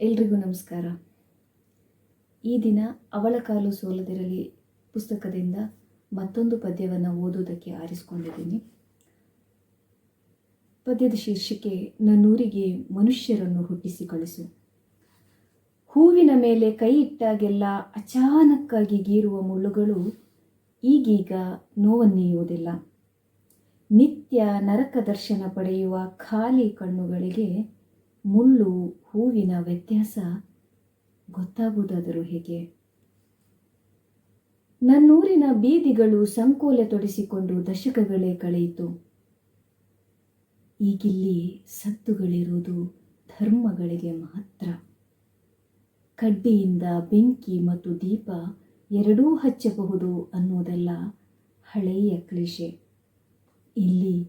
ಎಲ್ರಿಗೂ ನಮಸ್ಕಾರ. ಈ ದಿನ ಅವಳ ಕಾಲು ಸೋಲದಿರಲಿ ಪುಸ್ತಕದಿಂದ ಮತ್ತೊಂದು ಪದ್ಯವನ್ನು ಓದುವುದಕ್ಕೆ ಆರಿಸಿಕೊಂಡಿದ್ದೀನಿ. ಪದ್ಯದ ಶೀರ್ಷಿಕೆ ನನ್ನೂರಿಗೆ ಮನುಷ್ಯರನ್ನು ಹುಟ್ಟಿಸಿ ಕಳಿಸು. ಹೂವಿನ ಮೇಲೆ ಕೈ ಇಟ್ಟಾಗೆಲ್ಲ ಅಚಾನಕ್ಕಾಗಿ ಗೀರುವ ಮುಳ್ಳುಗಳು ಈಗೀಗ ನೋವನ್ನೀಯುವುದಿಲ್ಲ. ನಿತ್ಯ ನರಕ ದರ್ಶನ ಪಡೆಯುವ ಖಾಲಿ ಕಣ್ಣುಗಳಿಗೆ ಮುಳ್ಳು ಹೂವಿನ ವ್ಯತ್ಯಾಸ ಗೊತ್ತಾಗುವುದಾದರೂ ಹೇಗೆ? ನನ್ನೂರಿನ ಬೀದಿಗಳು ಸಂಕೋಲೆ ತೊಡಿಸಿಕೊಂಡು ದಶಕಗಳೇ ಕಳೆಯಿತು. ಈಗಿಲ್ಲಿ ಸದ್ದುಗಳಿರುವುದು ಧರ್ಮಗಳಿಗೆ ಮಾತ್ರ. ಕಡ್ಡಿಯಿಂದ ಬೆಂಕಿ ಮತ್ತು ದೀಪ ಎರಡೂ ಹಚ್ಚಬಹುದು ಅನ್ನೋದೆಲ್ಲ ಹಳೆಯ ಕ್ಲೀಷೆ. ಇಲ್ಲಿ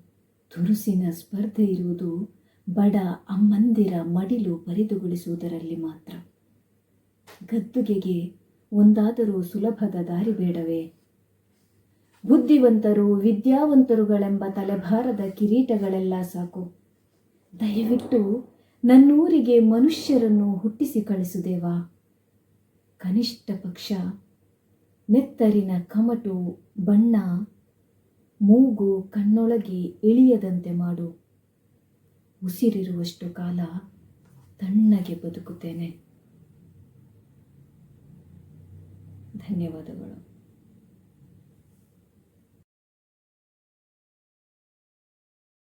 ತುರುಸಿನ ಸ್ಪರ್ಧೆ ಇರುವುದು ಬಡ ಅಮ್ಮಂದಿರ ಮಡಿಲು ಬರಿದುಗೊಳಿಸುವುದರಲ್ಲಿ ಮಾತ್ರ. ಗದ್ದುಗೆಗೆ ಒಂದಾದರೂ ಸುಲಭದ ದಾರಿ ಬೇಡವೇ? ಬುದ್ಧಿವಂತರು ವಿದ್ಯಾವಂತರುಗಳೆಂಬ ತಲೆಭಾರದ ಕಿರೀಟಗಳೆಲ್ಲ ಸಾಕು. ದಯವಿಟ್ಟು ನನ್ನೂರಿಗೆ ಮನುಷ್ಯರನ್ನು ಹುಟ್ಟಿಸಿ ಕಳಿಸುದೇವಾ. ಕನಿಷ್ಠ ಪಕ್ಷ ನೆತ್ತರಿನ ಕಮಟು ಬಣ್ಣ ಮೂಗು ಕಣ್ಣೊಳಗೆ ಇಳಿಯದಂತೆ ಮಾಡು. ಉಸಿರಿರುವಷ್ಟು ಕಾಲ ತಣ್ಣಗೆ ಬದುಕುತ್ತೇನೆ. ಧನ್ಯವಾದಗಳು.